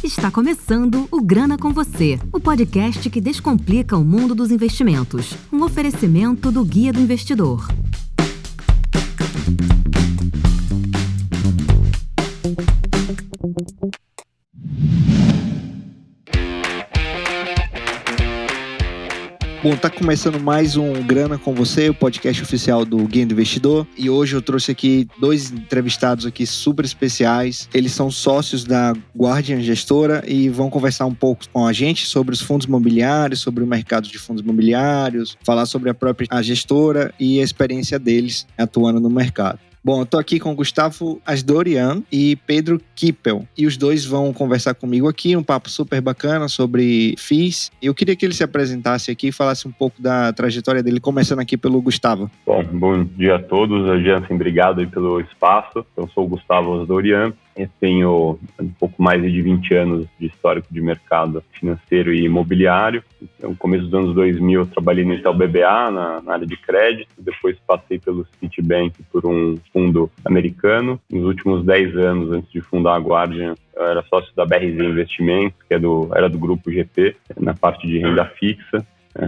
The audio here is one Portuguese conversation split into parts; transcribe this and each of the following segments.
Está começando o Grana com Você, o podcast que descomplica o mundo dos investimentos. Um oferecimento do Guia do Investidor. Bom, tá começando mais um Grana com Você, o podcast oficial do Guia do Investidor. E hoje eu trouxe aqui dois entrevistados aqui super especiais. Eles são sócios da Guardian Gestora e vão conversar um pouco com a gente sobre os fundos imobiliários, sobre o mercado de fundos imobiliários, falar sobre a gestora e a experiência deles atuando no mercado. Bom, eu tô aqui com Gustavo Asdorian e Pedro Kippel. E os dois vão conversar comigo aqui, um papo super bacana sobre FIIs. E eu queria que ele se apresentasse aqui e falasse um pouco da trajetória dele, começando aqui pelo Gustavo. Bom dia a todos. Jansen, obrigado aí pelo espaço. Eu sou o Gustavo Asdorian. Eu tenho um pouco mais de 20 anos de histórico de mercado financeiro e imobiliário. No começo dos anos 2000, eu trabalhei no Itaú BBA, na área de crédito. Depois passei pelo Citibank por um fundo americano. Nos últimos 10 anos, antes de fundar a Guardian, eu era sócio da BRZ Investimentos, que era do grupo GP, na parte de renda fixa.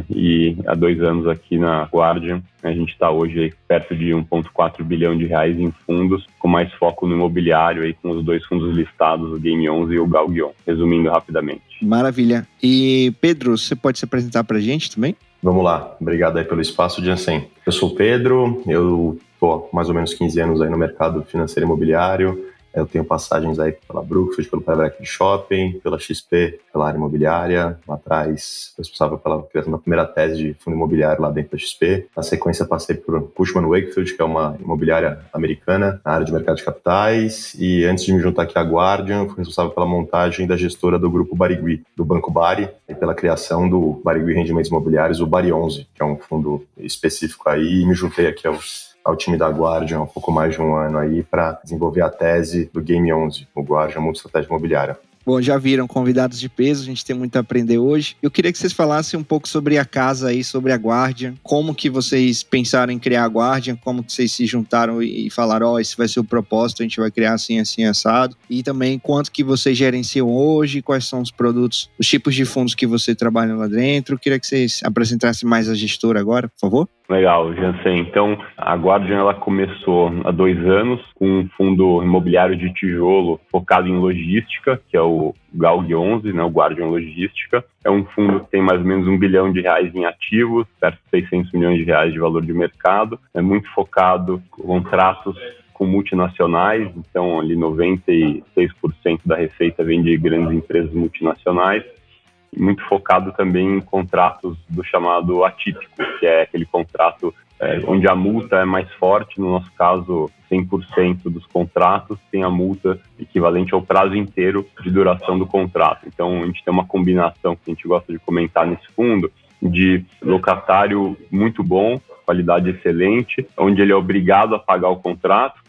E há 2 anos aqui na Guardian, a gente está hoje aí perto de 1,4 bilhão de reais em fundos, com mais foco no imobiliário, aí com os 2 fundos listados, o Game 11 e o Galguion, resumindo rapidamente. Maravilha. E Pedro, você pode se apresentar para a gente também? Vamos lá, obrigado aí pelo espaço, Jansen. Eu sou o Pedro, eu estou há mais ou menos 15 anos aí no mercado financeiro imobiliário. Eu tenho passagens aí pela Brookfield, pelo Private Equity Shopping, pela XP, pela área imobiliária. Lá atrás, responsável pela criação da primeira tese de fundo imobiliário lá dentro da XP. Na sequência, passei por Cushman & Wakefield, que é uma imobiliária americana na área de mercado de capitais. E antes de me juntar aqui à Guardian, fui responsável pela montagem da gestora do grupo Barigui, do Banco Bari, e pela criação do Barigui Rendimentos Imobiliários, o Bari 11, que é um fundo específico aí. E me juntei aqui ao time da Guardian há um pouco mais de um ano aí para desenvolver a tese do Game 11, o Guardian Multi-Estratégia Imobiliária. Bom, já viram, convidados de peso, a gente tem muito a aprender hoje. Eu queria que vocês falassem um pouco sobre a casa aí, sobre a Guardian, como que vocês pensaram em criar a Guardian, como que vocês se juntaram e falaram, esse vai ser o propósito, a gente vai criar assim, assim, assado. E também quanto que vocês gerenciam hoje, quais são os produtos, os tipos de fundos que você trabalha lá dentro. Eu queria que vocês apresentassem mais a gestora agora, por favor. Legal, Jansen. Então, a Guardian ela começou há 2 anos com um fundo imobiliário de tijolo focado em logística, que é o Galg 11, né, o Guardian Logística. É um fundo que tem mais ou menos 1 bilhão de reais em ativos, perto de 600 milhões de reais de valor de mercado. É muito focado em contratos com multinacionais, então ali 96% da receita vem de grandes empresas multinacionais. Muito focado também em contratos do chamado atípico, que é aquele contrato onde a multa é mais forte. No nosso caso, 100% dos contratos tem a multa equivalente ao prazo inteiro de duração do contrato. Então, a gente tem uma combinação que a gente gosta de comentar nesse fundo, de locatário muito bom, qualidade excelente, onde ele é obrigado a pagar o contrato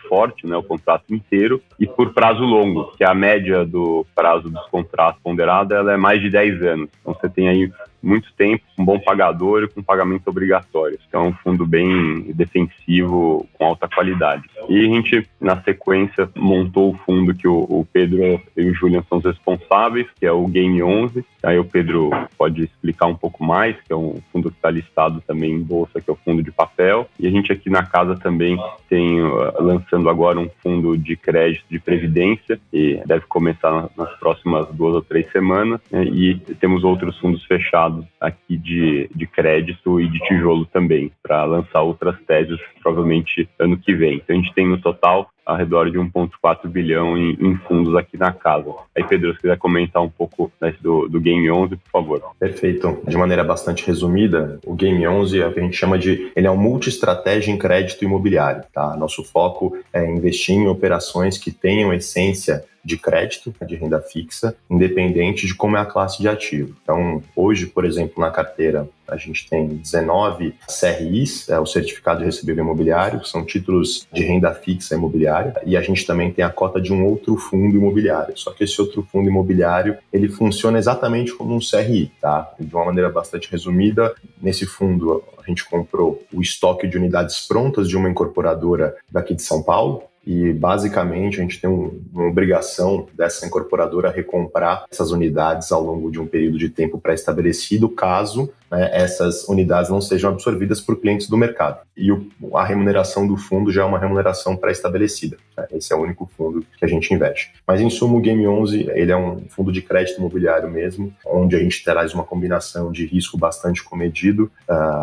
forte, né, o contrato inteiro, e por prazo longo, que é a média do prazo dos contratos ponderado, ela é mais de 10 anos. Então você tem aí muito tempo, um bom pagador e com pagamento obrigatório. Então é um fundo bem defensivo, com alta qualidade. E a gente, na sequência, montou o fundo que o Pedro e o Julian são os responsáveis, que é o Game 11. Aí o Pedro pode explicar um pouco mais, que é um fundo que está listado também em bolsa, que é o fundo de papel. E a gente aqui na casa também tem, lançando agora um fundo de crédito de previdência, e deve começar nas próximas 2 ou 3 semanas. E temos outros fundos fechados aqui de crédito e de tijolo também, para lançar outras teses, provavelmente ano que vem. Então a gente tem no total ao redor de 1,4 bilhão em fundos aqui na casa. Aí, Pedro, se quiser comentar um pouco do Game 11, por favor. Perfeito. De maneira bastante resumida, o Game 11 é o que a gente chama ele é um multi-estratégia em crédito imobiliário. Tá? Nosso foco é investir em operações que tenham essência de crédito, de renda fixa, independente de como é a classe de ativo. Então, hoje, por exemplo, na carteira, a gente tem 19 CRIs, o Certificado de Recebível Imobiliário, que são títulos de renda fixa imobiliária, e a gente também tem a cota de um outro fundo imobiliário. Só que esse outro fundo imobiliário, ele funciona exatamente como um CRI, tá? De uma maneira bastante resumida, nesse fundo a gente comprou o estoque de unidades prontas de uma incorporadora daqui de São Paulo, e basicamente a gente tem uma obrigação dessa incorporadora recomprar essas unidades ao longo de um período de tempo pré-estabelecido, caso essas unidades não sejam absorvidas por clientes do mercado. E a remuneração do fundo já é uma remuneração pré-estabelecida. Esse é o único fundo que a gente investe. Mas, em suma, o Game 11 ele é um fundo de crédito imobiliário mesmo, onde a gente traz uma combinação de risco bastante comedido,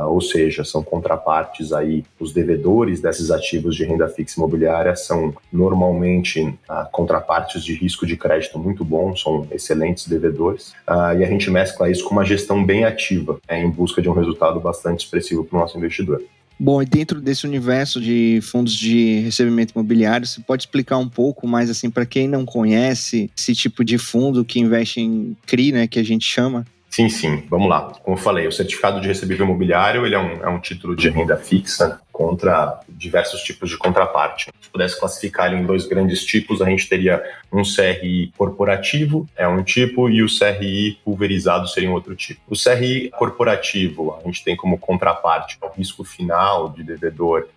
ou seja, são contrapartes aí, os devedores desses ativos de renda fixa imobiliária são normalmente contrapartes de risco de crédito muito bom, são excelentes devedores, e a gente mescla isso com uma gestão bem ativa, em busca de um resultado bastante expressivo para o nosso investidor. Bom, e dentro desse universo de fundos de recebimento imobiliário, você pode explicar um pouco mais, assim, para quem não conhece esse tipo de fundo que investe em CRI, né, que a gente chama? Sim. Vamos lá. Como eu falei, o certificado de recebível imobiliário ele é um título de renda fixa contra diversos tipos de contraparte. Se pudesse classificar ele em dois grandes tipos, a gente teria um CRI corporativo, é um tipo, e o CRI pulverizado seria um outro tipo. O CRI corporativo, a gente tem como contraparte o risco final de devedor,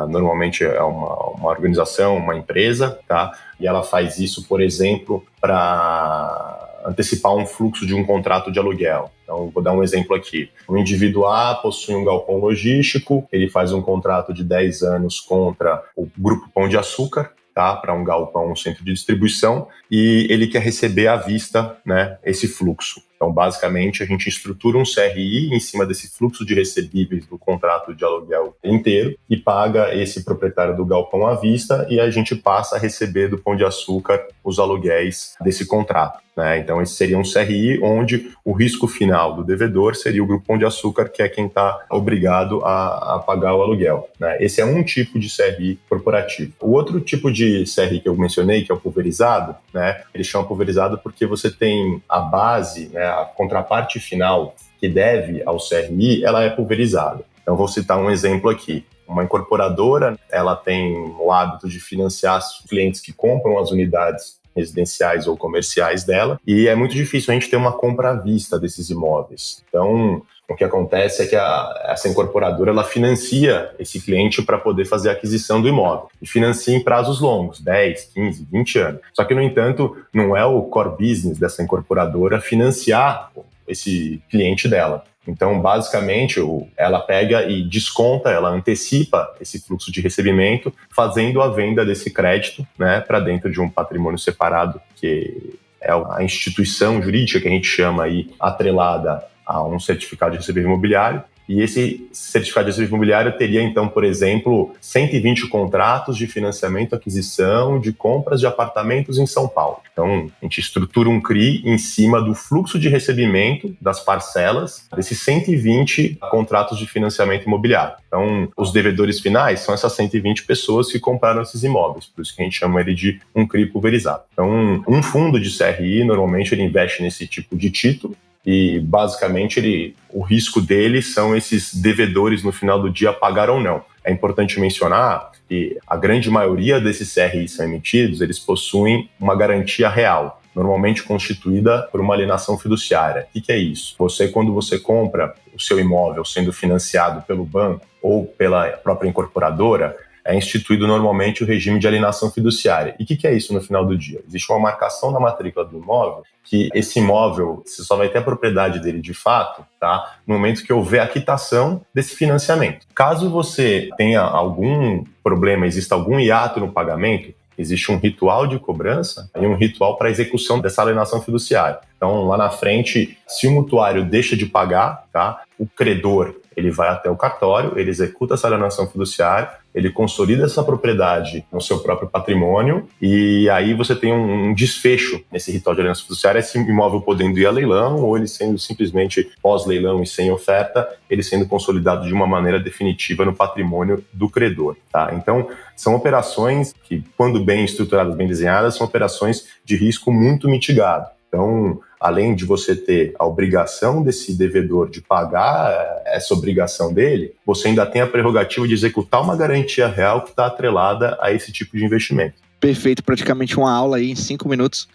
normalmente é uma organização, uma empresa, tá? E ela faz isso, por exemplo, para antecipar um fluxo de um contrato de aluguel. Então, vou dar um exemplo aqui. O indivíduo A possui um galpão logístico, ele faz um contrato de 10 anos contra o Grupo Pão de Açúcar, tá? Para um galpão, um centro de distribuição, e ele quer receber à vista, né, esse fluxo. Então, basicamente, a gente estrutura um CRI em cima desse fluxo de recebíveis do contrato de aluguel inteiro e paga esse proprietário do galpão à vista e a gente passa a receber do Pão de Açúcar os aluguéis desse contrato, né? Então, esse seria um CRI onde o risco final do devedor seria o Grupo Pão de Açúcar, que é quem está obrigado a pagar o aluguel, né? Esse é um tipo de CRI corporativo. O outro tipo de CRI que eu mencionei, que é o pulverizado, né? Ele chama pulverizado porque você tem a base, né, a contraparte final que deve ao CRI, ela é pulverizada. Então, vou citar um exemplo aqui. Uma incorporadora, ela tem o hábito de financiar os clientes que compram as unidades residenciais ou comerciais dela, e é muito difícil a gente ter uma compra à vista desses imóveis. Então, o que acontece é que essa incorporadora ela financia esse cliente para poder fazer a aquisição do imóvel. E financia em prazos longos, 10, 15, 20 anos. Só que, no entanto, não é o core business dessa incorporadora financiar esse cliente dela. Então, basicamente, ela pega e desconta, ela antecipa esse fluxo de recebimento, fazendo a venda desse crédito, né, para dentro de um patrimônio separado, que é a instituição jurídica que a gente chama aí, atrelada a um certificado de recebível imobiliário. E esse certificado de recebível imobiliário teria, então, por exemplo, 120 contratos de financiamento, aquisição de compras de apartamentos em São Paulo. Então, a gente estrutura um CRI em cima do fluxo de recebimento das parcelas desses 120 contratos de financiamento imobiliário. Então, os devedores finais são essas 120 pessoas que compraram esses imóveis, por isso que a gente chama ele de um CRI pulverizado. Então, um fundo de CRI, normalmente, ele investe nesse tipo de título, e basicamente o risco dele são esses devedores no final do dia pagar ou não. É importante mencionar que a grande maioria desses CRIs são emitidos, eles possuem uma garantia real, normalmente constituída por uma alienação fiduciária. O que é isso? Quando você compra o seu imóvel sendo financiado pelo banco ou pela própria incorporadora, é instituído normalmente o regime de alienação fiduciária. E o que é isso no final do dia? Existe uma marcação na matrícula do imóvel que esse imóvel, você só vai ter a propriedade dele de fato, tá? No momento que houver a quitação desse financiamento. Caso você tenha algum problema, exista algum hiato no pagamento, existe um ritual de cobrança e um ritual para a execução dessa alienação fiduciária. Então, lá na frente, se o mutuário deixa de pagar, tá? O credor ele vai até o cartório, ele executa essa alienação fiduciária, ele consolida essa propriedade no seu próprio patrimônio e aí você tem um desfecho nesse ritual de alienação fiduciária, esse imóvel podendo ir a leilão ou ele sendo simplesmente pós-leilão e sem oferta, ele sendo consolidado de uma maneira definitiva no patrimônio do credor, tá? Então, são operações que, quando bem estruturadas, bem desenhadas, são operações de risco muito mitigado. Então, além de você ter a obrigação desse devedor de pagar essa obrigação dele, você ainda tem a prerrogativa de executar uma garantia real que está atrelada a esse tipo de investimento. Perfeito, praticamente uma aula aí em 5 minutos.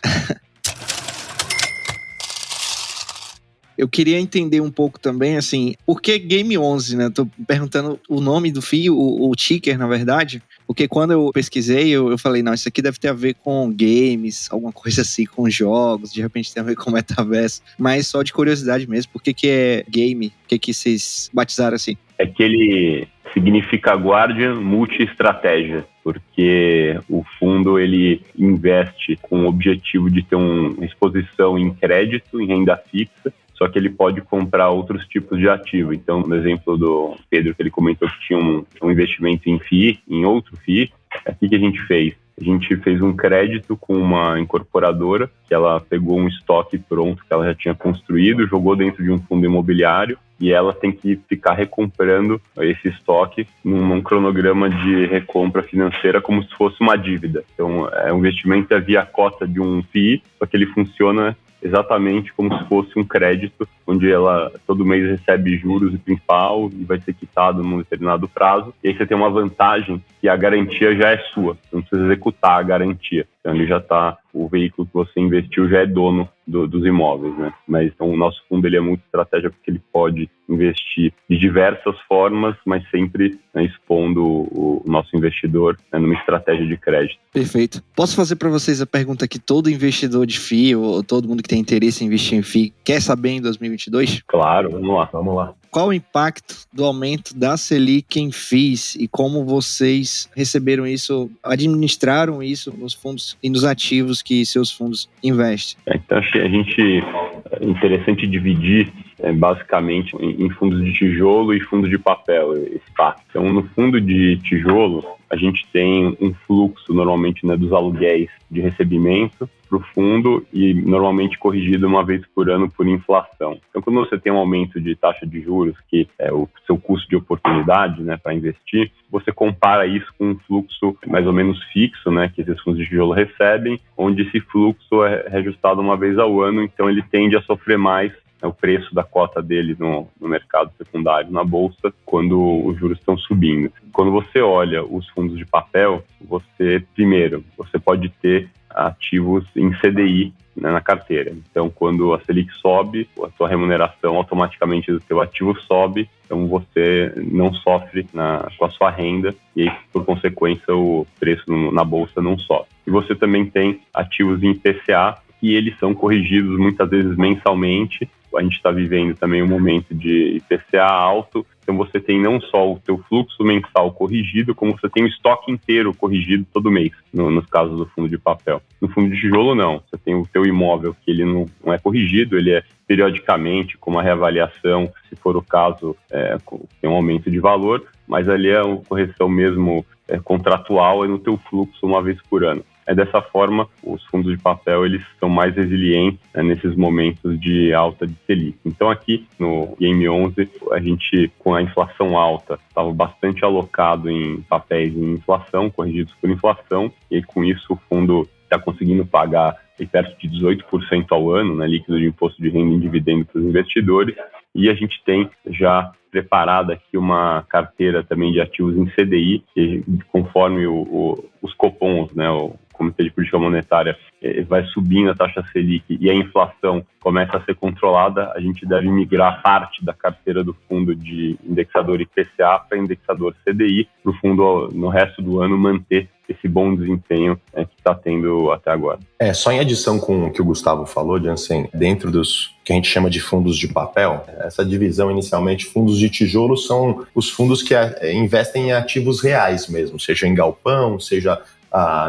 Eu queria entender um pouco também, assim, por que Game 11, né? Tô perguntando o nome do FII, o ticker, na verdade. Porque quando eu pesquisei, eu falei, não, isso aqui deve ter a ver com games, alguma coisa assim, com jogos, de repente tem a ver com metaverso. Mas só de curiosidade mesmo, por que é game? Por que vocês batizaram assim? É que ele significa Guardian Multi-Estratégia, porque o fundo ele investe com o objetivo de ter uma exposição em crédito, em renda fixa, só que ele pode comprar outros tipos de ativo. Então, no exemplo do Pedro, que ele comentou que tinha um investimento em FII, em outro FII, o que a gente fez? A gente fez um crédito com uma incorporadora, que ela pegou um estoque pronto que ela já tinha construído, jogou dentro de um fundo imobiliário, e ela tem que ficar recomprando esse estoque num cronograma de recompra financeira como se fosse uma dívida. Então, o investimento é via cota de um FII, só que ele funciona exatamente como se fosse um crédito, onde ela todo mês recebe juros e principal e vai ser quitado num determinado prazo. E aí você tem uma vantagem que a garantia já é sua, você não precisa executar a garantia. Então ele já está, o veículo que você investiu já é dono dos imóveis, né? Mas então o nosso fundo ele é muito estratégia porque ele pode investir de diversas formas, mas sempre, né, expondo o nosso investidor, né, numa estratégia de crédito. Perfeito. Posso fazer para vocês a pergunta que todo investidor de FII ou todo mundo que tem interesse em investir em FII quer saber em 2022? Claro, vamos lá. Vamos lá. Qual o impacto do aumento da Selic em FIIs e como vocês receberam isso, administraram isso nos fundos e nos ativos que seus fundos investem? Então, acho que é interessante dividir basicamente em fundos de tijolo e fundos de papel esse impacto. Então, no fundo de tijolo, a gente tem um fluxo normalmente, né, dos aluguéis de recebimento para o fundo e normalmente corrigido uma vez por ano por inflação. Então, quando você tem um aumento de taxa de juros, que é o seu custo de oportunidade, né, para investir, você compara isso com um fluxo mais ou menos fixo, né, que esses fundos de tijolo recebem, onde esse fluxo é reajustado uma vez ao ano, então ele tende a sofrer mais o preço da cota dele no mercado secundário, na bolsa, quando os juros estão subindo. Quando você olha os fundos de papel, primeiro, você pode ter ativos em CDI, né, na carteira. Então, quando a Selic sobe, a sua remuneração automaticamente do seu ativo sobe, então você não sofre com a sua renda e aí, por consequência, o preço na bolsa não sobe. E você também tem ativos em IPCA, que eles são corrigidos muitas vezes mensalmente. A gente está vivendo também um momento de IPCA alto, então você tem não só o teu fluxo mensal corrigido, como você tem o estoque inteiro corrigido todo mês, nos casos do fundo de papel. No fundo de tijolo, não. Você tem o teu imóvel que ele não é corrigido, ele é periodicamente, com uma reavaliação, se for o caso, tem um aumento de valor, mas ali é uma correção mesmo contratual, é no teu fluxo uma vez por ano. Dessa forma, os fundos de papel eles são mais resilientes, né, nesses momentos de alta de Selic. Então aqui no Game 11, a gente, com a inflação alta, estava bastante alocado em papéis em inflação, corrigidos por inflação, e com isso o fundo está conseguindo pagar perto de 18% ao ano, né, líquido de imposto de renda em dividendo para os investidores, e a gente tem já preparada aqui uma carteira também de ativos em CDI, que conforme os cupons, né, o Comitê de Política Monetária vai subindo a taxa Selic e a inflação começa a ser controlada, a gente deve migrar parte da carteira do fundo de indexador IPCA para indexador CDI, para o fundo no resto do ano manter esse bom desempenho que está tendo até agora. Só em adição com o que o Gustavo falou, Jansen, dentro dos que a gente chama de fundos de papel, essa divisão inicialmente, fundos de tijolo são os fundos que investem em ativos reais mesmo, seja em galpão, seja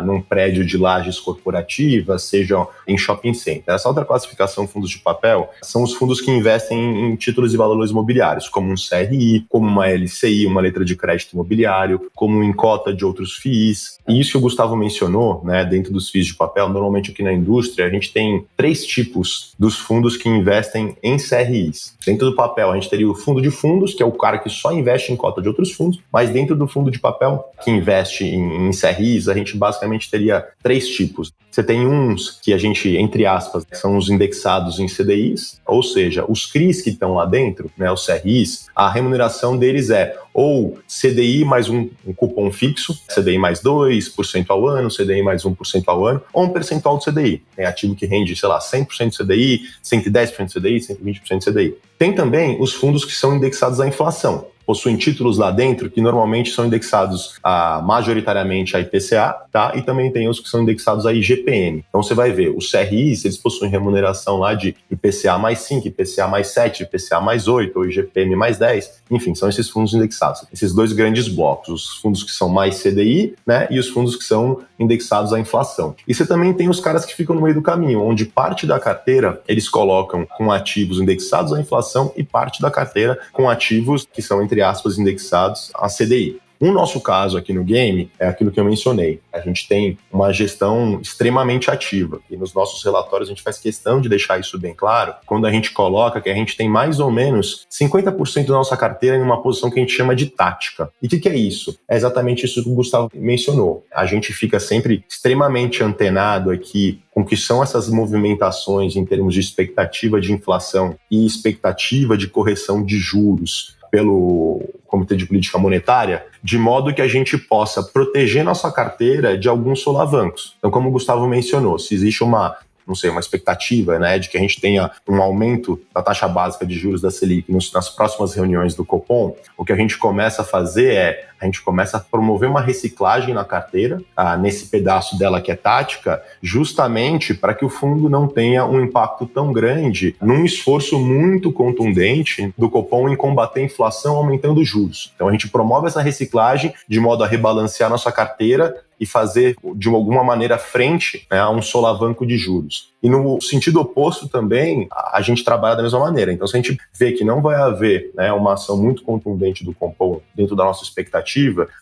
num prédio de lajes corporativas, seja em shopping center. Essa outra classificação, fundos de papel, são os fundos que investem em títulos e valores imobiliários, como um CRI, como uma LCI, uma letra de crédito imobiliário, como em cota de outros FIIs. E isso que o Gustavo mencionou, né, dentro dos FIIs de papel, normalmente aqui na indústria, a gente tem 3 tipos dos fundos que investem em CRIs. Dentro do papel, a gente teria o fundo de fundos, que é o cara que só investe em cota de outros fundos, mas dentro do fundo de papel, que investe em CRIs, a gente basicamente teria 3 tipos. Você tem uns que a gente, entre aspas, são os indexados em CDIs, ou seja, os CRIs que estão lá dentro, né, os CRIs, a remuneração deles é ou CDI mais um cupom fixo, CDI mais 2% ao ano, CDI mais 1% ao ano, ou um percentual do CDI. Tem ativo que rende, 100% de CDI, 110% de CDI, 120% de CDI. Tem também os fundos que são indexados à inflação. possuem títulos lá dentro que normalmente são indexados majoritariamente a IPCA, tá? E também tem os que são indexados a IGPM. Então você vai ver, os CRIs, eles possuem remuneração lá de IPCA mais 5, IPCA mais 7, IPCA mais 8, ou IGPM mais 10, enfim, são esses fundos indexados. Esses dois grandes blocos, os fundos que são mais CDI, né, e os fundos que são indexados à inflação. E você também tem os caras que ficam no meio do caminho, onde parte da carteira eles colocam com ativos indexados à inflação e parte da carteira com ativos que são, entre aspas, indexados à CDI. O nosso caso aqui no Game é aquilo que eu mencionei. A gente tem uma gestão extremamente ativa e nos nossos relatórios a gente faz questão de deixar isso bem claro quando a gente coloca que a gente tem mais ou menos 50% da nossa carteira em uma posição que a gente chama de tática. E o que é isso? É exatamente isso que o Gustavo mencionou. A gente fica sempre extremamente antenado aqui com o que são essas movimentações em termos de expectativa de inflação e expectativa de correção de juros pelo Comitê de Política Monetária, de modo que a gente possa proteger nossa carteira de alguns solavancos. Então, como o Gustavo mencionou, se existe uma expectativa, né, de que a gente tenha um aumento da taxa básica de juros da Selic nas próximas reuniões do Copom, o que a gente começa a fazer a gente começa a promover uma reciclagem na carteira, nesse pedaço dela que é tática, justamente para que o fundo não tenha um impacto tão grande num esforço muito contundente do Copom em combater a inflação aumentando os juros. Então a gente promove essa reciclagem de modo a rebalancear nossa carteira e fazer, de alguma maneira, frente, né, a um solavanco de juros. E no sentido oposto também, a gente trabalha da mesma maneira. Então, se a gente vê que não vai haver, né, uma ação muito contundente do Copom dentro da nossa expectativa,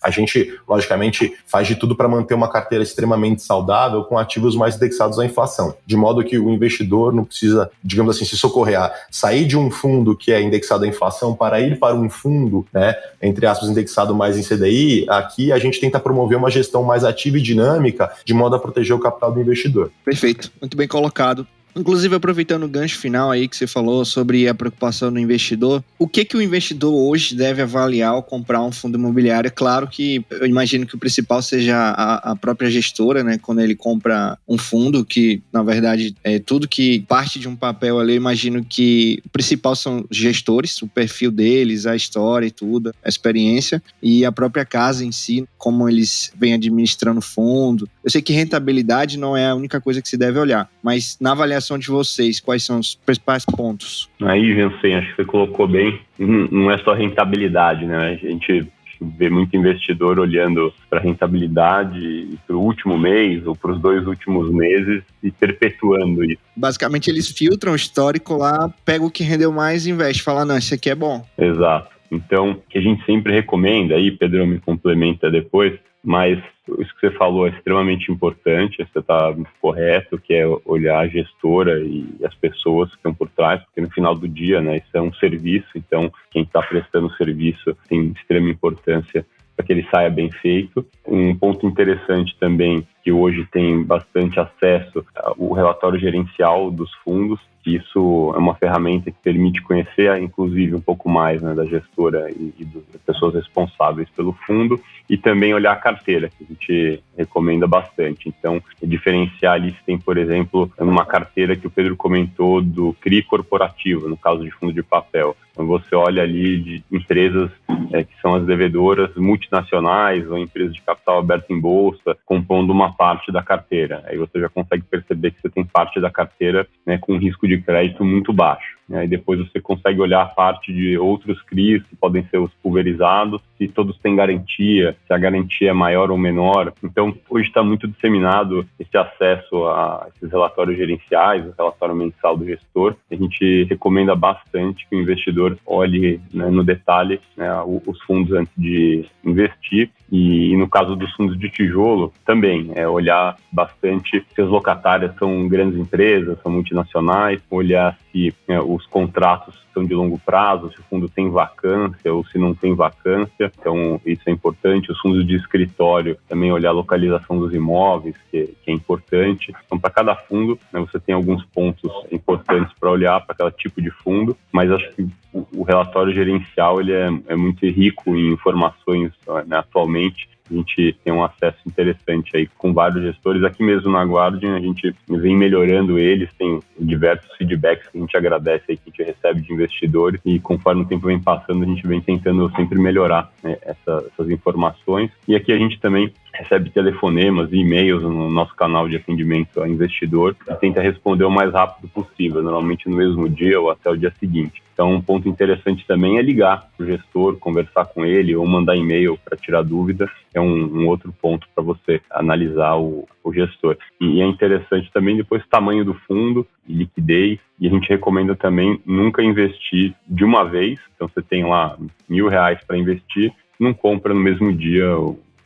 a gente, logicamente, faz de tudo para manter uma carteira extremamente saudável com ativos mais indexados à inflação, de modo que o investidor não precisa, digamos assim, se socorrer a sair de um fundo que é indexado à inflação para ir para um fundo, né, entre aspas, indexado mais em CDI. Aqui a gente tenta promover uma gestão mais ativa e dinâmica, de modo a proteger o capital do investidor. Perfeito, muito bem colocado. Inclusive, aproveitando o gancho final aí que você falou sobre a preocupação do investidor, o que o investidor hoje deve avaliar ao comprar um fundo imobiliário? É claro que eu imagino que o principal seja a própria gestora, né? Quando ele compra um fundo, que na verdade é tudo que parte de um papel ali, eu imagino que o principal são os gestores, o perfil deles, a história e tudo, a experiência, e a própria casa em si, como eles vêm administrando o fundo. Eu sei que rentabilidade não é a única coisa que se deve olhar, mas na avaliação de vocês, quais são os principais pontos? Aí, Jansen, acho que você colocou bem, não é só rentabilidade, né? A gente vê muito investidor olhando para a rentabilidade para o último mês ou para os 2 últimos meses e perpetuando isso. Basicamente, eles filtram o histórico lá, pegam o que rendeu mais e investe, falam, não, esse aqui é bom. Exato. Então, o que a gente sempre recomenda, aí Pedro me complementa depois, mas isso que você falou é extremamente importante, você está correto, que é olhar a gestora e as pessoas que estão por trás, porque no final do dia, né, isso é um serviço, então quem está prestando o serviço tem extrema importância para que ele saia bem feito. Um ponto interessante também, que hoje tem bastante acesso ao relatório gerencial dos fundos, que isso é uma ferramenta que permite conhecer, inclusive, um pouco mais, né, da gestora e das pessoas responsáveis pelo fundo, e também olhar a carteira, que a gente recomenda bastante. Então, diferenciar ali se tem, por exemplo, uma carteira que o Pedro comentou do CRI corporativo, no caso de fundo de papel. Então, você olha ali de empresas que são as devedoras multinacionais ou empresas de capital aberto em bolsa, compondo uma parte da carteira. Aí você já consegue perceber que você tem parte da carteira, né, com risco de crédito muito baixo. E depois você consegue olhar a parte de outros CRIs, que podem ser os pulverizados, se todos têm garantia, se a garantia é maior ou menor. Então, hoje está muito disseminado esse acesso a esses relatórios gerenciais, o relatório mensal do gestor. A gente recomenda bastante que o investidor olhe, né, no detalhe, né, os fundos antes de investir. E no caso dos fundos de tijolo, também olhar bastante se as locatárias são grandes empresas, são multinacionais, olhar se os contratos são de longo prazo, se o fundo tem vacância ou se não tem vacância. Então, isso é importante. Os fundos de escritório, também olhar a localização dos imóveis, que é importante. Então, para cada fundo, né, você tem alguns pontos importantes para olhar para cada tipo de fundo, mas acho que o relatório gerencial ele é muito rico em informações, né, atualmente, A gente tem um acesso interessante aí com vários gestores. Aqui mesmo na Guardian, a gente vem melhorando eles, tem diversos feedbacks que a gente agradece aí, que a gente recebe de investidores, e conforme o tempo vem passando, a gente vem tentando sempre melhorar, né, essas informações. E aqui a gente também recebe telefonemas e e-mails no nosso canal de atendimento ao investidor e tenta responder o mais rápido possível, normalmente no mesmo dia ou até o dia seguinte. Então, um ponto interessante também é ligar para o gestor, conversar com ele ou mandar e-mail para tirar dúvida. É um outro ponto para você analisar o gestor. E é interessante também depois o tamanho do fundo e liquidez. E a gente recomenda também nunca investir de uma vez. Então, você tem lá R$1.000 para investir, não compra no mesmo dia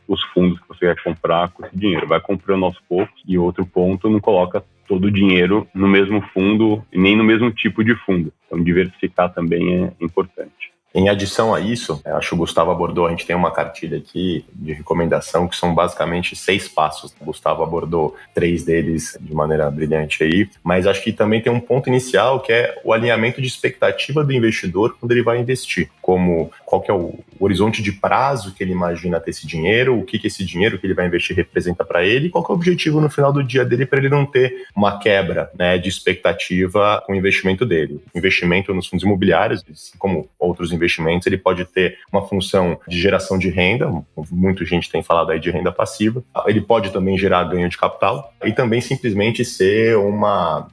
os fundos que você quer comprar com esse dinheiro. Vai comprando aos poucos. E outro ponto, não coloca todo o dinheiro no mesmo fundo e nem no mesmo tipo de fundo. Então, diversificar também é importante. Em adição a isso, acho que o Gustavo abordou, a gente tem uma cartilha aqui de recomendação que são basicamente 6 passos. O Gustavo abordou 3 deles de maneira brilhante aí, mas acho que também tem um ponto inicial que é o alinhamento de expectativa do investidor quando ele vai investir, como qual que é o horizonte de prazo que ele imagina ter esse dinheiro, o que esse dinheiro que ele vai investir representa para ele, e qual que é o objetivo no final do dia dele para ele não ter uma quebra, né, de expectativa com o investimento dele. O investimento nos fundos imobiliários, assim como outros investimentos, ele pode ter uma função de geração de renda, muita gente tem falado aí de renda passiva, ele pode também gerar ganho de capital e também simplesmente ser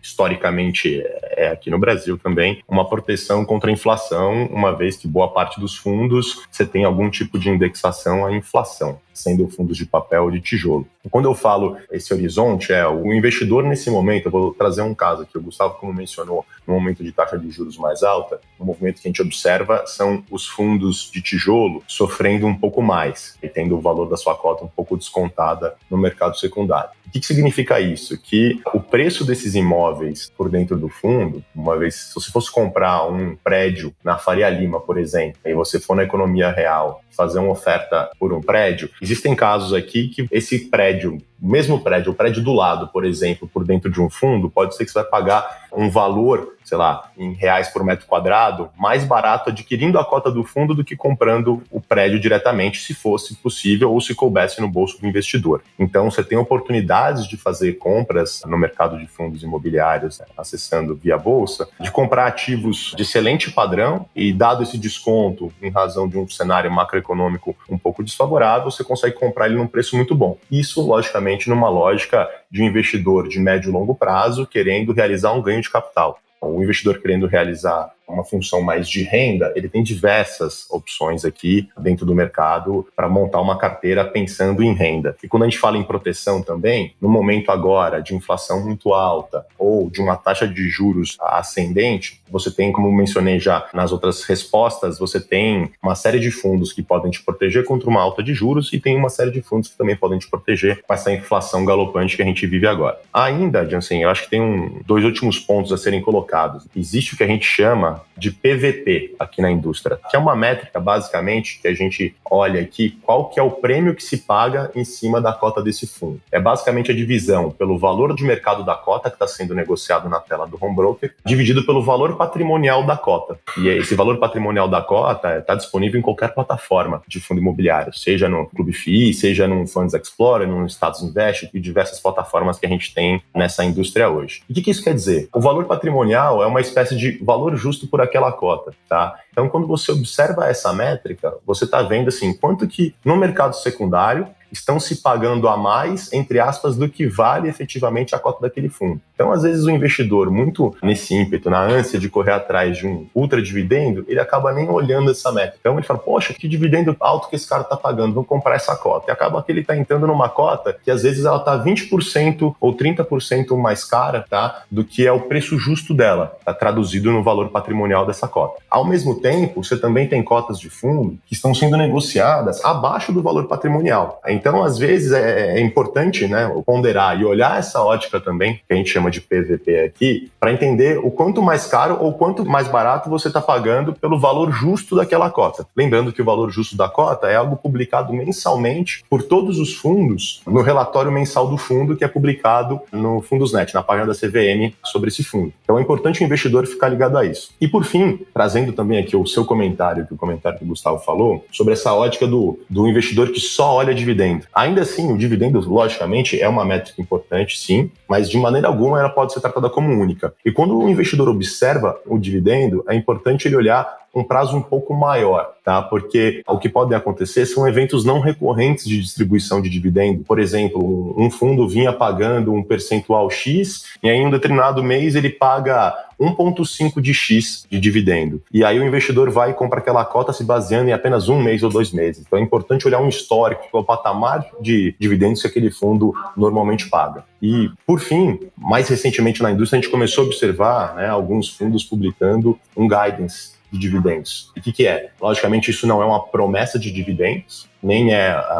historicamente, aqui no Brasil também, uma proteção contra a inflação, uma vez que boa parte dos fundos você tem algum tipo de indexação à inflação, sendo fundos de papel ou de tijolo. Quando eu falo esse horizonte, o investidor nesse momento, eu vou trazer um caso aqui, o Gustavo, como mencionou, no momento de taxa de juros mais alta, o movimento que a gente observa são os fundos de tijolo sofrendo um pouco mais e tendo o valor da sua cota um pouco descontada no mercado secundário. O que significa isso? Que o preço desses imóveis por dentro do fundo, uma vez, se você fosse comprar um prédio na Faria Lima, por exemplo, e você for na economia real fazer uma oferta por um prédio, existem casos aqui que esse prédio, o mesmo prédio, o prédio do lado, por exemplo, por dentro de um fundo, pode ser que você vai pagar um valor, sei lá, em reais por metro quadrado, mais barato adquirindo a cota do fundo do que comprando o prédio diretamente, se fosse possível ou se coubesse no bolso do investidor. Então, você tem oportunidades de fazer compras no mercado de fundos imobiliários, acessando via bolsa, de comprar ativos de excelente padrão e, dado esse desconto em razão de um cenário macroeconômico um pouco desfavorável, você consegue comprar ele num preço muito bom. Isso, logicamente, numa lógica de um investidor de médio e longo prazo querendo realizar um ganho de capital. O investidor querendo realizar uma função mais de renda, ele tem diversas opções aqui dentro do mercado para montar uma carteira pensando em renda. E quando a gente fala em proteção também, no momento agora de inflação muito alta ou de uma taxa de juros ascendente, você tem, como mencionei já nas outras respostas, você tem uma série de fundos que podem te proteger contra uma alta de juros e tem uma série de fundos que também podem te proteger com essa inflação galopante que a gente vive agora. Ainda, Jansen, eu acho que tem 2 últimos pontos a serem colocados. Existe o que a gente chama de PVP aqui na indústria, que é uma métrica, basicamente, que a gente olha aqui qual que é o prêmio que se paga em cima da cota desse fundo. É basicamente a divisão pelo valor de mercado da cota que está sendo negociado na tela do home broker, dividido pelo valor patrimonial da cota. E esse valor patrimonial da cota está disponível em qualquer plataforma de fundo imobiliário, seja no Clube FI, seja no Funds Explorer, no Status Invest e diversas plataformas que a gente tem nessa indústria hoje. E o que isso quer dizer? O valor patrimonial é uma espécie de valor justo por aquela cota, tá? Então, quando você observa essa métrica, você está vendo assim, quanto que no mercado secundário estão se pagando a mais, entre aspas, do que vale efetivamente a cota daquele fundo. Então, às vezes, o investidor, muito nesse ímpeto, na ânsia de correr atrás de um ultra dividendo, ele acaba nem olhando essa métrica. Então, ele fala, poxa, que dividendo alto que esse cara está pagando, vou comprar essa cota. E acaba que ele está entrando numa cota que, às vezes, ela está 20% ou 30% mais cara, tá, do que é o preço justo dela, tá traduzido no valor patrimonial dessa cota. Ao mesmo tempo, você também tem cotas de fundo que estão sendo negociadas abaixo do valor patrimonial. Então, às vezes, é importante, né, ponderar e olhar essa ótica também, que a gente chama de PVP aqui, para entender o quanto mais caro ou quanto mais barato você está pagando pelo valor justo daquela cota. Lembrando que o valor justo da cota é algo publicado mensalmente por todos os fundos no relatório mensal do fundo, que é publicado no Fundosnet, na página da CVM sobre esse fundo. Então, é importante o investidor ficar ligado a isso. E, por fim, trazendo também aqui que o seu comentário, que o comentário que o Gustavo falou, sobre essa ótica do investidor que só olha dividendo. Ainda assim, o dividendo, logicamente, é uma métrica importante, sim, mas de maneira alguma ela pode ser tratada como única. E quando o investidor observa o dividendo, é importante ele olhar um prazo um pouco maior, tá? Porque o que pode acontecer são eventos não recorrentes de distribuição de dividendo. Por exemplo, um fundo vinha pagando um percentual X e aí em um determinado mês ele paga 1,5 de X de dividendo. E aí o investidor vai e compra aquela cota se baseando em apenas um mês ou 2 meses. Então é importante olhar um histórico, que é o patamar de dividendos que aquele fundo normalmente paga. E, por fim, mais recentemente na indústria, a gente começou a observar, né, alguns fundos publicando um guidance de dividendos. E o que é? Logicamente, isso não é uma promessa de dividendos, nem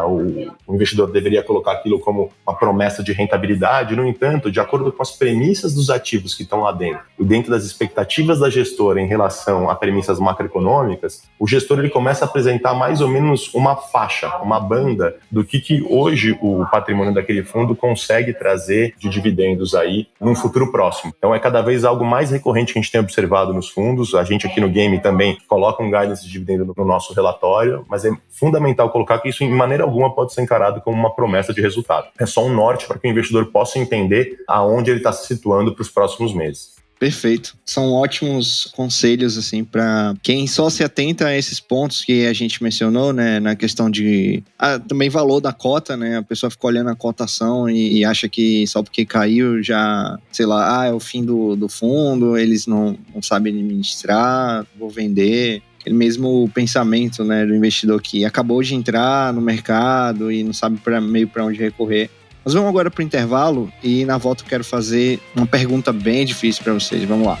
o investidor deveria colocar aquilo como uma promessa de rentabilidade. No entanto, de acordo com as premissas dos ativos que estão lá dentro e dentro das expectativas da gestora em relação a premissas macroeconômicas, o gestor ele começa a apresentar mais ou menos uma faixa, uma banda do que hoje o patrimônio daquele fundo consegue trazer de dividendos aí num futuro próximo. Então é cada vez algo mais recorrente que a gente tem observado nos fundos. A gente aqui no Game também coloca um guidance de dividendo no nosso relatório, mas é fundamental colocar que isso, em maneira alguma, pode ser encarado como uma promessa de resultado. É só um norte para que o investidor possa entender aonde ele está se situando para os próximos meses. Perfeito. São ótimos conselhos, assim, para quem só se atenta a esses pontos que a gente mencionou, né, na questão de também valor da cota, né, a pessoa fica olhando a cotação e acha que só porque caiu já, sei lá, é o fim do fundo, eles não sabem administrar, vou vender. Aquele mesmo pensamento, né, do investidor que acabou de entrar no mercado e não sabe meio para onde recorrer. Nós vamos agora para o intervalo e na volta eu quero fazer uma pergunta bem difícil para vocês. Vamos lá.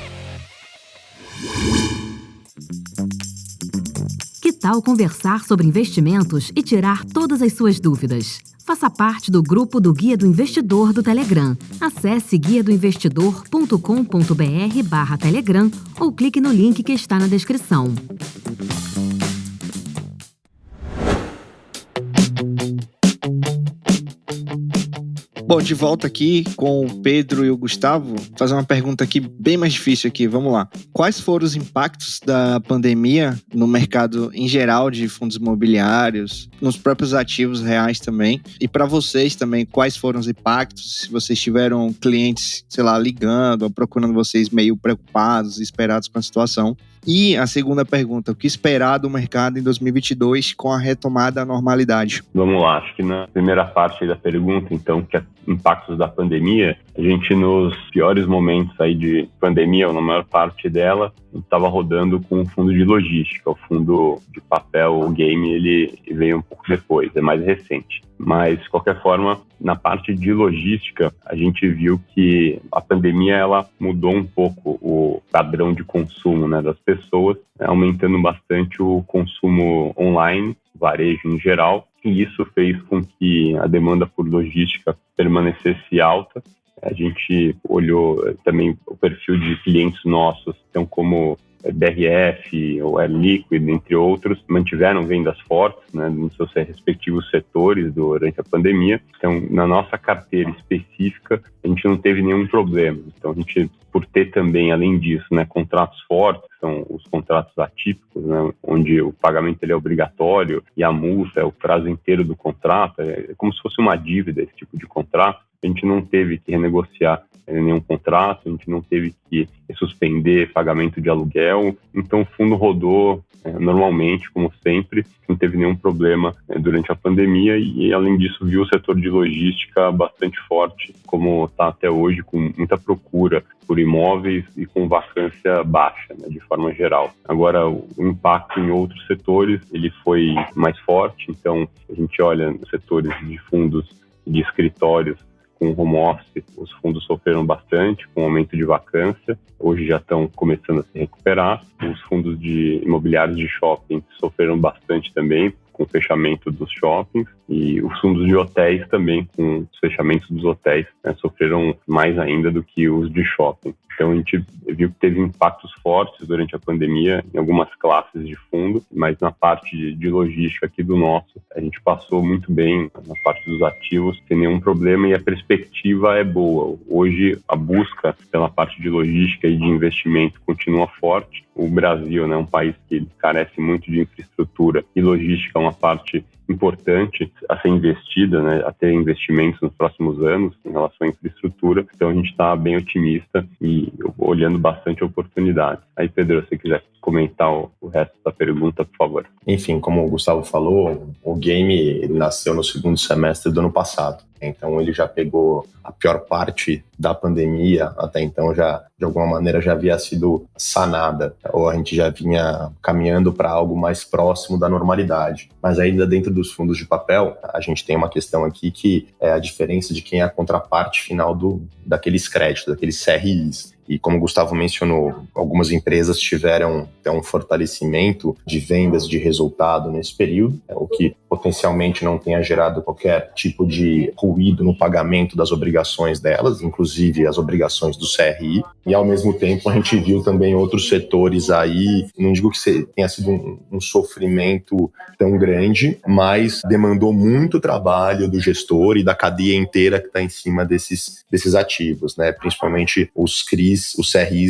Que tal conversar sobre investimentos e tirar todas as suas dúvidas? Faça parte do grupo do Guia do Investidor do Telegram. Acesse guiadoinvestidor.com.br/Telegram ou clique no link que está na descrição. Bom, de volta aqui com o Pedro e o Gustavo, vou fazer uma pergunta aqui bem mais difícil aqui, vamos lá. Quais foram os impactos da pandemia no mercado em geral de fundos imobiliários, nos próprios ativos reais também? E para vocês também, quais foram os impactos? Se vocês tiveram clientes, sei lá, ligando ou procurando vocês meio preocupados, esperados com a situação. E a segunda pergunta, o que esperar do mercado em 2022 com a retomada à normalidade? Vamos lá, acho que na primeira parte aí da pergunta, então, que é impactos da pandemia, a gente nos piores momentos aí de pandemia, ou na maior parte dela, estava rodando com um fundo de logística. O fundo de papel, o Game, ele veio um pouco depois, é mais recente. Mas, de qualquer forma, na parte de logística, a gente viu que a pandemia ela mudou um pouco o padrão de consumo, né, das pessoas, aumentando bastante o consumo online, varejo em geral, e isso fez com que a demanda por logística permanecesse alta. A gente olhou também o perfil de clientes nossos, então como BRF ou Air Liquid, entre outros, mantiveram vendas fortes, né, nos seus respectivos setores durante a pandemia. Então, na nossa carteira específica, a gente não teve nenhum problema. Então, a gente, por ter também, além disso, né, contratos fortes, são os contratos atípicos, né, onde o pagamento ele é obrigatório e a multa é o prazo inteiro do contrato, é como se fosse uma dívida esse tipo de contrato. A gente não teve que renegociar nenhum contrato, a gente não teve que suspender pagamento de aluguel, então o fundo rodou normalmente, como sempre, não teve nenhum problema durante a pandemia e, além disso, viu o setor de logística bastante forte, como está até hoje, com muita procura por imóveis e com vacância baixa, né, de forma geral. Agora, o impacto em outros setores, ele foi mais forte, então a gente olha nos setores de fundos de escritórios, com home office, os fundos sofreram bastante com o aumento de vacância. Hoje já estão começando a se recuperar. Os fundos de imobiliários de shopping sofreram bastante também com o fechamento dos shoppings, e os fundos de hotéis também, com os fechamentos dos hotéis, né, sofreram mais ainda do que os de shopping. Então a gente viu que teve impactos fortes durante a pandemia em algumas classes de fundo, mas na parte de logística aqui do nosso, a gente passou muito bem na parte dos ativos, sem nenhum problema, e a perspectiva é boa. Hoje a busca pela parte de logística e de investimento continua forte. O Brasil, né, é um país que carece muito de infraestrutura, e logística é uma parte importante a ser investida, né, a ter investimentos nos próximos anos em relação à infraestrutura. Então a gente está bem otimista e olhando bastante oportunidades. Aí, Pedro, se você quiser comentar o resto da pergunta, por favor. Enfim, como o Gustavo falou, o game nasceu no segundo semestre do ano passado. Então ele já pegou a pior parte da pandemia, até então já, de alguma maneira, já havia sido sanada, ou a gente já vinha caminhando para algo mais próximo da normalidade. Mas ainda dentro dos fundos de papel, a gente tem uma questão aqui que é a diferença de quem é a contraparte final daqueles créditos, daqueles CRIs. E como o Gustavo mencionou, algumas empresas tiveram um fortalecimento de vendas de resultado nesse período, o que potencialmente não tenha gerado qualquer tipo de ruído no pagamento das obrigações delas, inclusive as obrigações do CRI. E ao mesmo tempo a gente viu também outros setores aí, não digo que tenha sido um sofrimento tão grande, mas demandou muito trabalho do gestor e da cadeia inteira que está em cima desses ativos, né? Principalmente os CRIs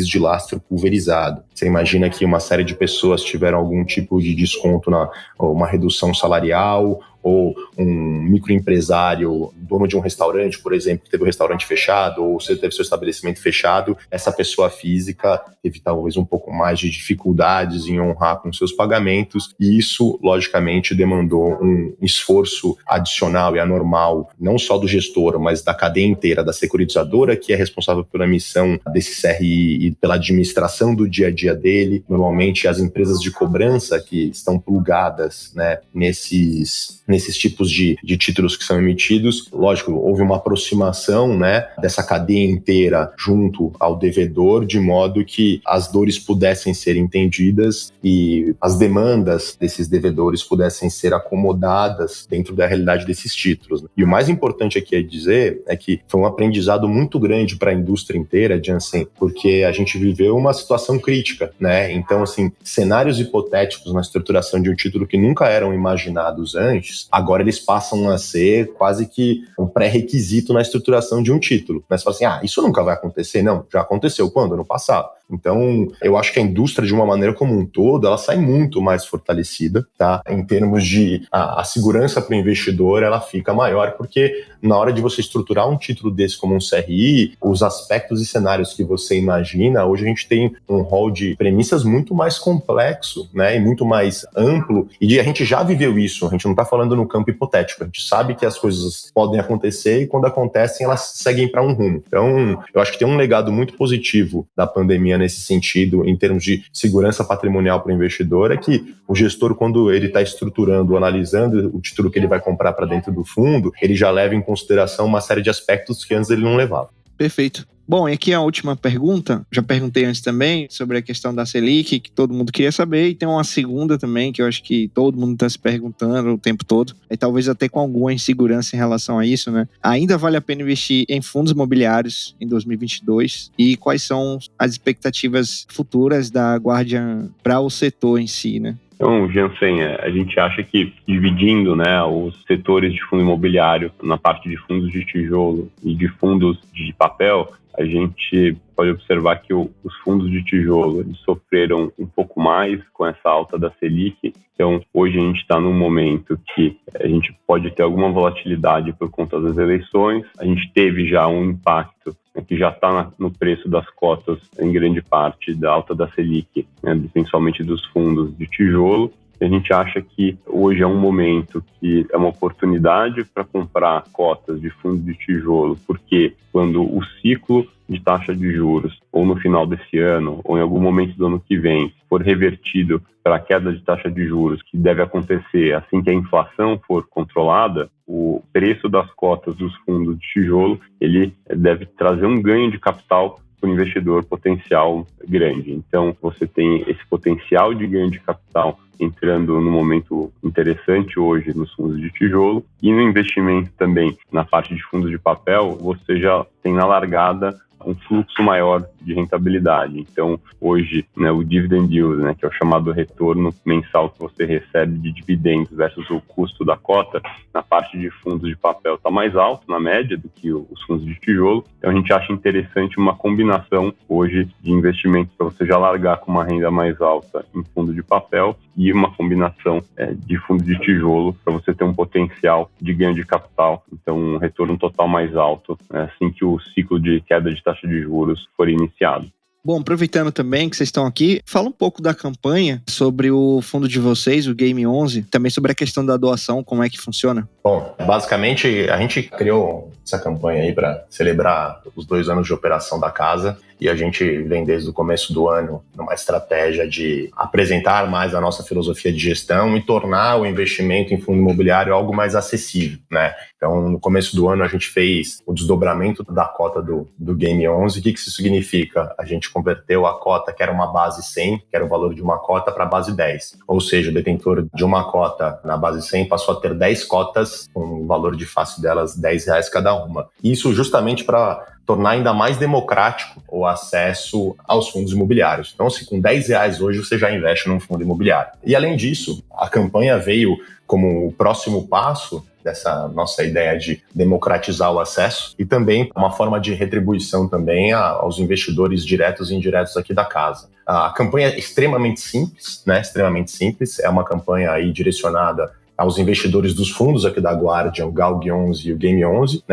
de lastro pulverizado. Você imagina que uma série de pessoas tiveram algum tipo de desconto uma redução salarial, ou um microempresário, dono de um restaurante, por exemplo, que teve o restaurante fechado, ou você teve seu estabelecimento fechado, essa pessoa física teve talvez um pouco mais de dificuldades em honrar com seus pagamentos, e isso, logicamente, demandou um esforço adicional e anormal, não só do gestor, mas da cadeia inteira, da securitizadora, que é responsável pela emissão desse CRI e pela administração do dia a dia dele. Normalmente, as empresas de cobrança que estão plugadas, né, nesses tipos de títulos que são emitidos. Lógico, houve uma aproximação, né, dessa cadeia inteira junto ao devedor, de modo que as dores pudessem ser entendidas e as demandas desses devedores pudessem ser acomodadas dentro da realidade desses títulos. E o mais importante aqui é dizer é que foi um aprendizado muito grande para a indústria inteira, Jansen, porque a gente viveu uma situação crítica, né? Então, assim, cenários hipotéticos na estruturação de um título que nunca eram imaginados antes, agora eles passam a ser quase que um pré-requisito na estruturação de um título. Mas você fala assim, isso nunca vai acontecer. Não, já aconteceu. Quando? No passado. Então, eu acho que a indústria, de uma maneira como um todo, ela sai muito mais fortalecida, tá? Em termos de a segurança para o investidor, ela fica maior, porque na hora de você estruturar um título desse como um CRI, os aspectos e cenários que você imagina, hoje a gente tem um rol de premissas muito mais complexo, né? E muito mais amplo, e a gente já viveu isso, a gente não está falando no campo hipotético, a gente sabe que as coisas podem acontecer e quando acontecem, elas seguem para um rumo. Então, eu acho que tem um legado muito positivo da pandemia nesse sentido, em termos de segurança patrimonial para o investidor, é que o gestor, quando ele está estruturando, analisando o título que ele vai comprar para dentro do fundo, ele já leva em consideração uma série de aspectos que antes ele não levava. Perfeito. Bom, e aqui a última pergunta, já perguntei antes também sobre a questão da Selic, que todo mundo queria saber, e tem uma segunda também, que eu acho que todo mundo está se perguntando o tempo todo, e talvez até com alguma insegurança em relação a isso, né? Ainda vale a pena investir em fundos imobiliários em 2022? E quais são as expectativas futuras da Guardian para o setor em si, né? Então, Jansen, a gente acha que dividindo, né, os setores de fundo imobiliário na parte de fundos de tijolo e de fundos de papel, a gente pode observar que os fundos de tijolo eles sofreram um pouco mais com essa alta da Selic. Então, hoje a gente está num momento que a gente pode ter alguma volatilidade por conta das eleições. A gente teve já um impacto que já está no preço das cotas, em grande parte, da alta da Selic, né, principalmente dos fundos de tijolo. A gente acha que hoje é um momento que é uma oportunidade para comprar cotas de fundos de tijolo, porque quando o ciclo de taxa de juros, ou no final desse ano, ou em algum momento do ano que vem, for revertido para a queda de taxa de juros, que deve acontecer assim que a inflação for controlada, o preço das cotas dos fundos de tijolo ele deve trazer um ganho de capital para o investidor potencial grande. Então, você tem esse potencial de ganho de capital entrando num momento interessante hoje nos fundos de tijolo, e no investimento também na parte de fundos de papel, você já tem na largada um fluxo maior de rentabilidade. Então, hoje, o dividend yield, que é o chamado retorno mensal que você recebe de dividendos versus o custo da cota, na parte de fundos de papel está mais alto, na média, do que os fundos de tijolo. Então, a gente acha interessante uma combinação hoje de investimentos para você já largar com uma renda mais alta em fundo de papel e uma combinação de fundo de tijolo para você ter um potencial de ganho de capital. Então, um retorno total mais alto assim que o ciclo de queda de taxa de juros for iniciado. Bom, aproveitando também que vocês estão aqui, fala um pouco da campanha, sobre o fundo de vocês, o Game 11, também sobre a questão da doação, como é que funciona. Bom, basicamente a gente criou essa campanha aí para celebrar os 2 anos de operação da casa, e a gente vem desde o começo do ano numa estratégia de apresentar mais a nossa filosofia de gestão e tornar o investimento em fundo imobiliário algo mais acessível, né? Então, no começo do ano a gente fez o desdobramento da cota do Game 11. O que isso significa? A gente converteu a cota que era uma base 100, que era o valor de uma cota, para a base 10. Ou seja, o detentor de uma cota na base 100 passou a ter 10 cotas com o valor de face delas R$10 cada uma. Isso justamente para tornar ainda mais democrático o acesso aos fundos imobiliários. Então, se com R$10 hoje você já investe num fundo imobiliário. E além disso, a campanha veio como o próximo passo dessa nossa ideia de democratizar o acesso e também uma forma de retribuição também aos investidores diretos e indiretos aqui da casa. A campanha é extremamente simples, extremamente simples. É uma campanha aí direcionada aos investidores dos fundos aqui da Guardian, o GALG 11 e o Game 11,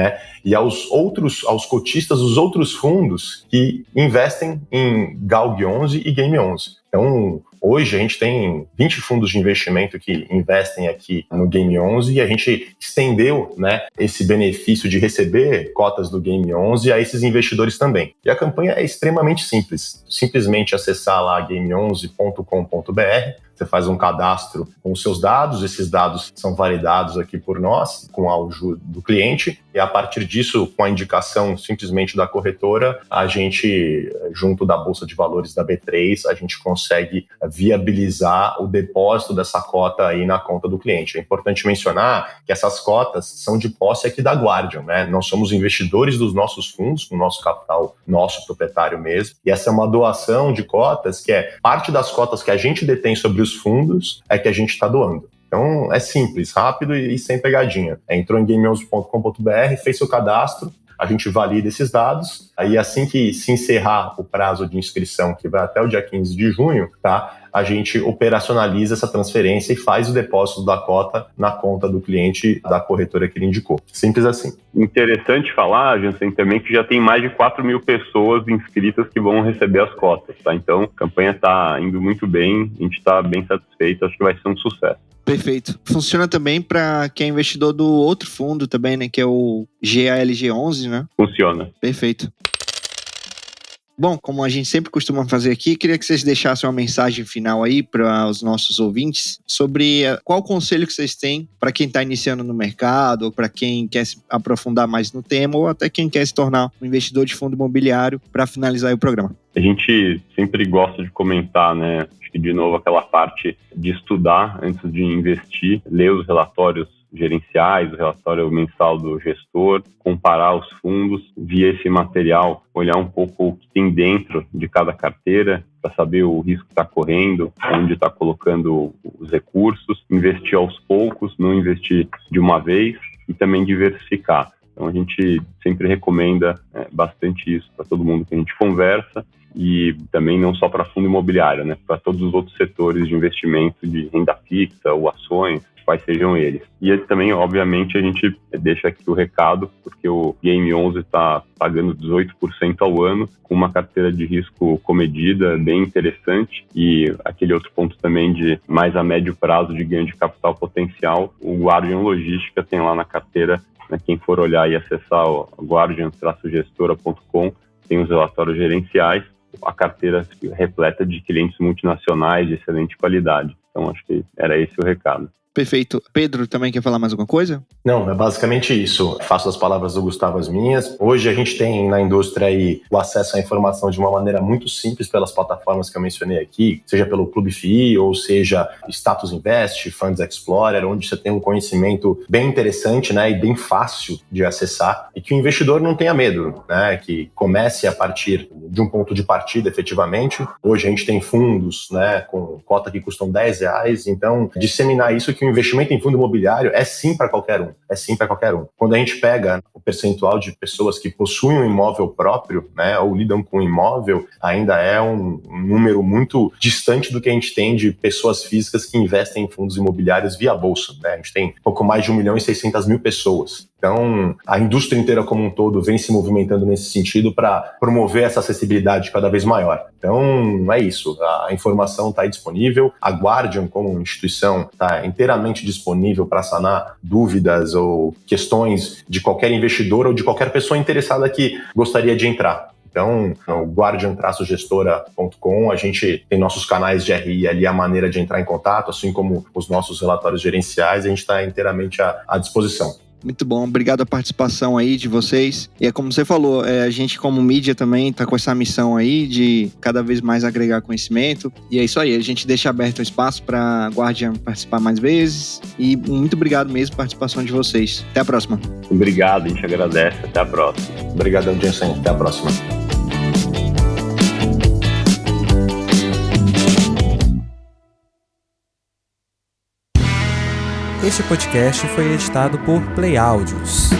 e aos cotistas dos outros fundos que investem em GALG 11 e Game 11. Então, hoje a gente tem 20 fundos de investimento que investem aqui no Game 11 e a gente estendeu esse benefício de receber cotas do Game 11 a esses investidores também. E a campanha é extremamente simples. Simplesmente acessar lá game11.com.br, você faz um cadastro com os seus dados, esses dados são validados aqui por nós, com a ajuda do cliente, e a partir disso, com a indicação simplesmente da corretora, a gente, junto da Bolsa de Valores da B3, a gente consegue viabilizar o depósito dessa cota aí na conta do cliente. É importante mencionar que essas cotas são de posse aqui da Guardian, Nós somos investidores dos nossos fundos, com o nosso capital, nosso proprietário mesmo, e essa é uma doação de cotas que é parte das cotas que a gente detém sobre os fundos é que a gente está doando. Então, é simples, rápido e sem pegadinha. Entrou em game11.com.br, fez seu cadastro, a gente valida esses dados, aí assim que se encerrar o prazo de inscrição, que vai até o dia 15 de junho, a gente operacionaliza essa transferência e faz o depósito da cota na conta do cliente da corretora que ele indicou. Simples assim. Interessante falar, Jansen, também que já tem mais de 4 mil pessoas inscritas que vão receber as cotas, Então, a campanha está indo muito bem, a gente está bem satisfeito, acho que vai ser um sucesso. Perfeito. Funciona também para quem é investidor do outro fundo também, que é o GALG 11, Funciona. Perfeito. Bom, como a gente sempre costuma fazer aqui, queria que vocês deixassem uma mensagem final aí para os nossos ouvintes sobre qual conselho que vocês têm para quem está iniciando no mercado, ou para quem quer se aprofundar mais no tema, ou até quem quer se tornar um investidor de fundo imobiliário, para finalizar aí o programa. A gente sempre gosta de comentar, Acho que, de novo, aquela parte de estudar antes de investir, ler os relatórios gerenciais, o relatório mensal do gestor, comparar os fundos, via esse material, olhar um pouco o que tem dentro de cada carteira, para saber o risco que está correndo, onde está colocando os recursos, investir aos poucos, não investir de uma vez e também diversificar. Então, a gente sempre recomenda bastante isso para todo mundo que a gente conversa, e também não só para fundo imobiliário, para todos os outros setores de investimento de renda fixa ou ações, quais sejam eles. E também, obviamente, a gente deixa aqui o recado, porque o Game 11 está pagando 18% ao ano, com uma carteira de risco comedida, bem interessante, e aquele outro ponto também de mais a médio prazo de ganho de capital potencial, o Guardian Logística tem lá na carteira, quem for olhar e acessar o guardian-gestora.com, tem os relatórios gerenciais, a carteira repleta de clientes multinacionais de excelente qualidade. Então, acho que era esse o recado. Perfeito. Pedro, também quer falar mais alguma coisa? Não, é basicamente isso. Faço as palavras do Gustavo as minhas. Hoje a gente tem na indústria aí o acesso à informação de uma maneira muito simples pelas plataformas que eu mencionei aqui, seja pelo Clube FI ou seja Status Invest, Funds Explorer, onde você tem um conhecimento bem interessante, né, e bem fácil de acessar, e que o investidor não tenha medo, né, que comece a partir de um ponto de partida efetivamente. Hoje a gente tem fundos, né, com cota que custam R$10, então disseminar isso que o investimento em fundo imobiliário é sim para qualquer um, é sim para qualquer um. Quando a gente pega o percentual de pessoas que possuem um imóvel próprio, né, ou lidam com um imóvel, ainda é um número muito distante do que a gente tem de pessoas físicas que investem em fundos imobiliários via bolsa, né? A gente tem pouco mais de 1.600.000 pessoas. Então, a indústria inteira como um todo vem se movimentando nesse sentido para promover essa acessibilidade cada vez maior. Então, é isso. A informação está aí disponível. A Guardian, como instituição, está inteiramente disponível para sanar dúvidas ou questões de qualquer investidor ou de qualquer pessoa interessada que gostaria de entrar. Então, no guardian-gestora.com, a gente tem nossos canais de RI ali, a maneira de entrar em contato, assim como os nossos relatórios gerenciais, a gente está inteiramente à disposição. Muito bom, obrigado a participação aí de vocês. E é como você falou, a gente como mídia também tá com essa missão aí de cada vez mais agregar conhecimento. E é isso aí, a gente deixa aberto o espaço para a Guardian participar mais vezes. E muito obrigado mesmo pela participação de vocês. Até a próxima. Obrigado, a gente agradece. Até a próxima. Obrigadão, Jensen. Até a próxima. Este podcast foi editado por Play Áudios.